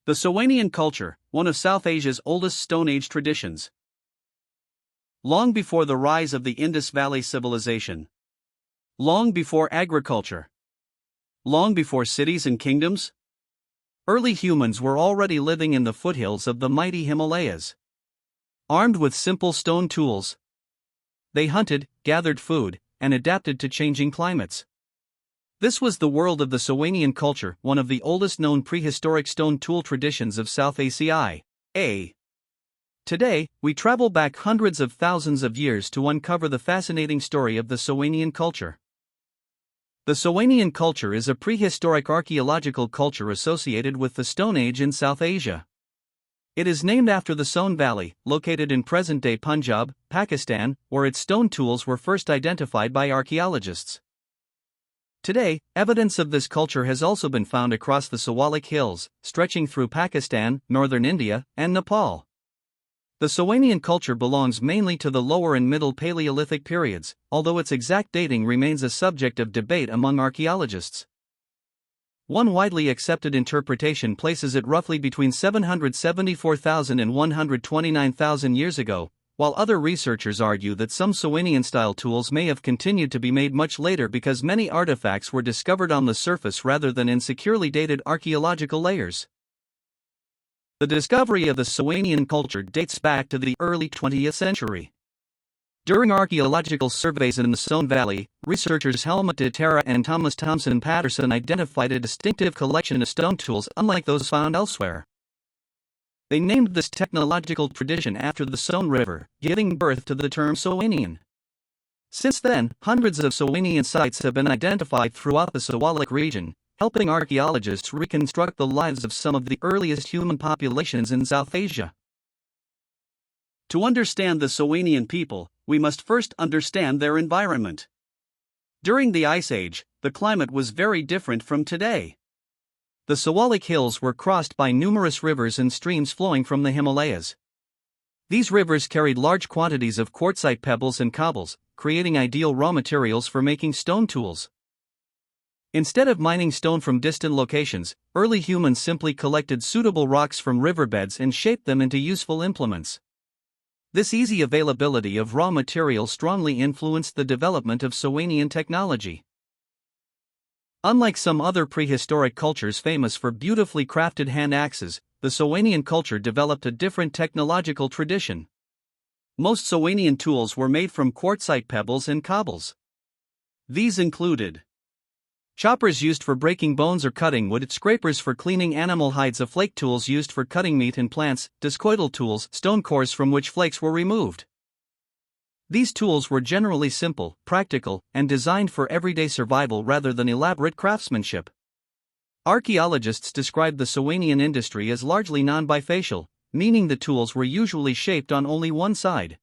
The Soanian culture, one of South Asia's oldest Stone Age traditions. Long before the rise of the Indus Valley civilization. Long before agriculture. Long before cities and kingdoms. Early humans were already living in the foothills of the mighty Himalayas. Armed with simple stone tools, they hunted, gathered food, and adapted to changing climates. This was the world of the Soanian culture, one of the oldest known prehistoric stone tool traditions of South Asia. Today, we travel back hundreds of thousands of years to uncover the fascinating story of the Soanian culture. The Soanian culture is a prehistoric archaeological culture associated with the Stone Age in South Asia. It is named after the Soan Valley, located in present-day Punjab, Pakistan, where its stone tools were first identified by archaeologists. Today, evidence of this culture has also been found across the Siwalik Hills, stretching through Pakistan, northern India, and Nepal. The Soanian culture belongs mainly to the Lower and Middle Paleolithic periods, although its exact dating remains a subject of debate among archaeologists. One widely accepted interpretation places it roughly between 774,000 and 129,000 years ago, while other researchers argue that some Soanian-style tools may have continued to be made much later because many artifacts were discovered on the surface rather than in securely dated archaeological layers. The discovery of the Soanian culture dates back to the early 20th century. During archaeological surveys in the Soan Valley, researchers Helmut de Terra and Thomas Thomson Patterson identified a distinctive collection of stone tools unlike those found elsewhere. They named this technological tradition after the Soan River, giving birth to the term Soanian. Since then, hundreds of Soanian sites have been identified throughout the Siwalik region, helping archaeologists reconstruct the lives of some of the earliest human populations in South Asia. To understand the Soanian people, we must first understand their environment. During the Ice Age, the climate was very different from today. The Siwalik Hills were crossed by numerous rivers and streams flowing from the Himalayas. These rivers carried large quantities of quartzite pebbles and cobbles, creating ideal raw materials for making stone tools. Instead of mining stone from distant locations, early humans simply collected suitable rocks from riverbeds and shaped them into useful implements. This easy availability of raw material strongly influenced the development of Soanian technology. Unlike some other prehistoric cultures famous for beautifully crafted hand axes, the Soanian culture developed a different technological tradition. Most Soanian tools were made from quartzite pebbles and cobbles. These included choppers used for breaking bones or cutting wood, scrapers for cleaning animal hides, flake tools used for cutting meat and plants, discoidal tools, stone cores from which flakes were removed. These tools were generally simple, practical, and designed for everyday survival rather than elaborate craftsmanship. Archaeologists describe the Soanian industry as largely non-bifacial, meaning the tools were usually shaped on only one side.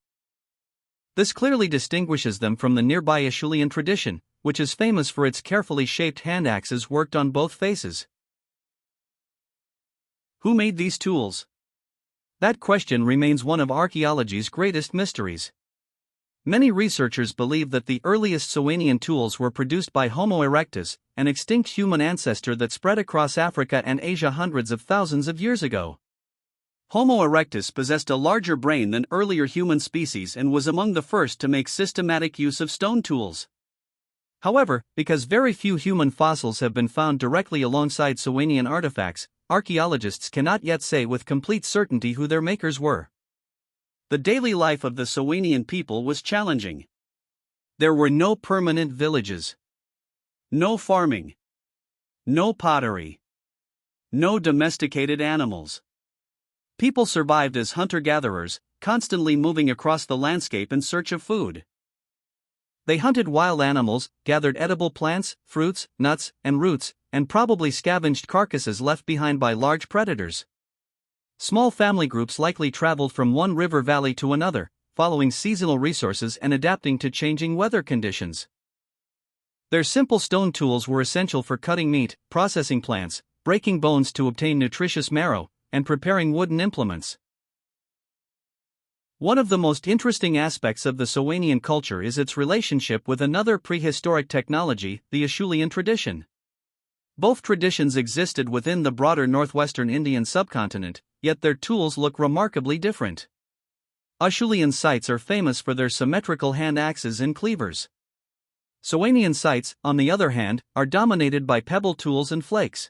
This clearly distinguishes them from the nearby Acheulean tradition, which is famous for its carefully shaped hand axes worked on both faces. Who made these tools? That question remains one of archaeology's greatest mysteries. Many researchers believe that the earliest Soanian tools were produced by Homo erectus, an extinct human ancestor that spread across Africa and Asia hundreds of thousands of years ago. Homo erectus possessed a larger brain than earlier human species and was among the first to make systematic use of stone tools. However, because very few human fossils have been found directly alongside Soanian artifacts, archaeologists cannot yet say with complete certainty who their makers were. The daily life of the Soanian people was challenging. There were no permanent villages, no farming, no pottery, no domesticated animals. People survived as hunter-gatherers, constantly moving across the landscape in search of food. They hunted wild animals, gathered edible plants, fruits, nuts, and roots, and probably scavenged carcasses left behind by large predators. Small family groups likely traveled from one river valley to another, following seasonal resources and adapting to changing weather conditions. Their simple stone tools were essential for cutting meat, processing plants, breaking bones to obtain nutritious marrow, and preparing wooden implements. One of the most interesting aspects of the Soanian culture is its relationship with another prehistoric technology, the Acheulean tradition. Both traditions existed within the broader northwestern Indian subcontinent, yet their tools look remarkably different. Acheulean sites are famous for their symmetrical hand axes and cleavers. Soanian sites, on the other hand, are dominated by pebble tools and flakes.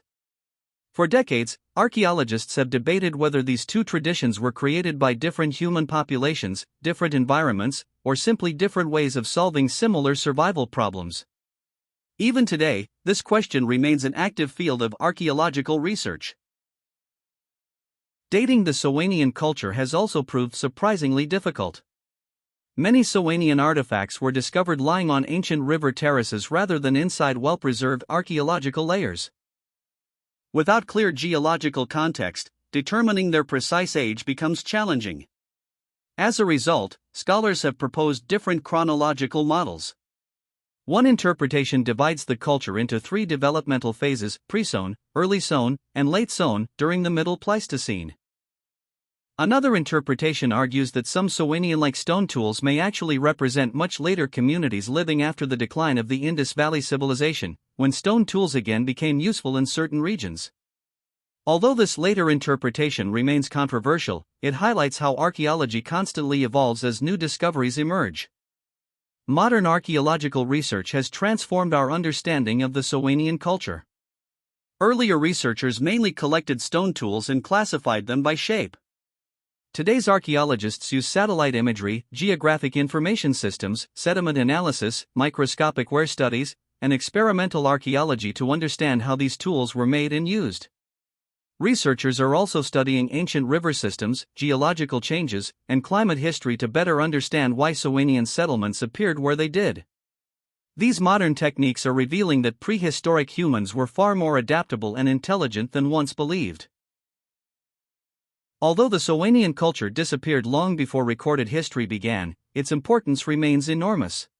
For decades, archaeologists have debated whether these two traditions were created by different human populations, different environments, or simply different ways of solving similar survival problems. Even today, this question remains an active field of archaeological research. Dating the Soanian culture has also proved surprisingly difficult. Many Soanian artifacts were discovered lying on ancient river terraces rather than inside well-preserved archaeological layers. Without clear geological context, determining their precise age becomes challenging. As a result, scholars have proposed different chronological models. One interpretation divides the culture into three developmental phases: pre-Soan, early Soan, and late Soan, during the Middle Pleistocene. Another interpretation argues that some Soanian-like stone tools may actually represent much later communities living after the decline of the Indus Valley civilization, when stone tools again became useful in certain regions. Although this later interpretation remains controversial, it highlights how archaeology constantly evolves as new discoveries emerge. Modern archaeological research has transformed our understanding of the Soanian culture. Earlier researchers mainly collected stone tools and classified them by shape. Today's archaeologists use satellite imagery, geographic information systems, sediment analysis, microscopic wear studies, and experimental archaeology to understand how these tools were made and used. Researchers are also studying ancient river systems, geological changes, and climate history to better understand why Soanian settlements appeared where they did. These modern techniques are revealing that prehistoric humans were far more adaptable and intelligent than once believed. Although the Soanian culture disappeared long before recorded history began, its importance remains enormous.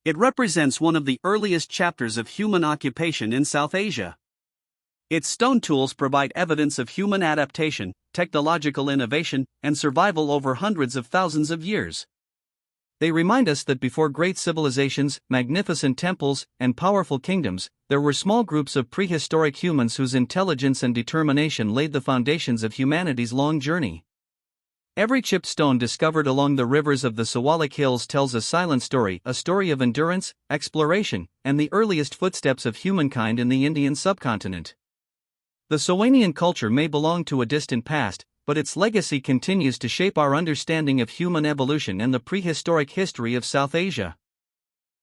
It represents one of the earliest chapters of human occupation in South Asia. Its stone tools provide evidence of human adaptation, technological innovation, and survival over hundreds of thousands of years. They remind us that before great civilizations, magnificent temples, and powerful kingdoms, there were small groups of prehistoric humans whose intelligence and determination laid the foundations of humanity's long journey. Every chipped stone discovered along the rivers of the Siwalik Hills tells a silent story, a story of endurance, exploration, and the earliest footsteps of humankind in the Indian subcontinent. The Soanian culture may belong to a distant past, but its legacy continues to shape our understanding of human evolution and the prehistoric history of South Asia.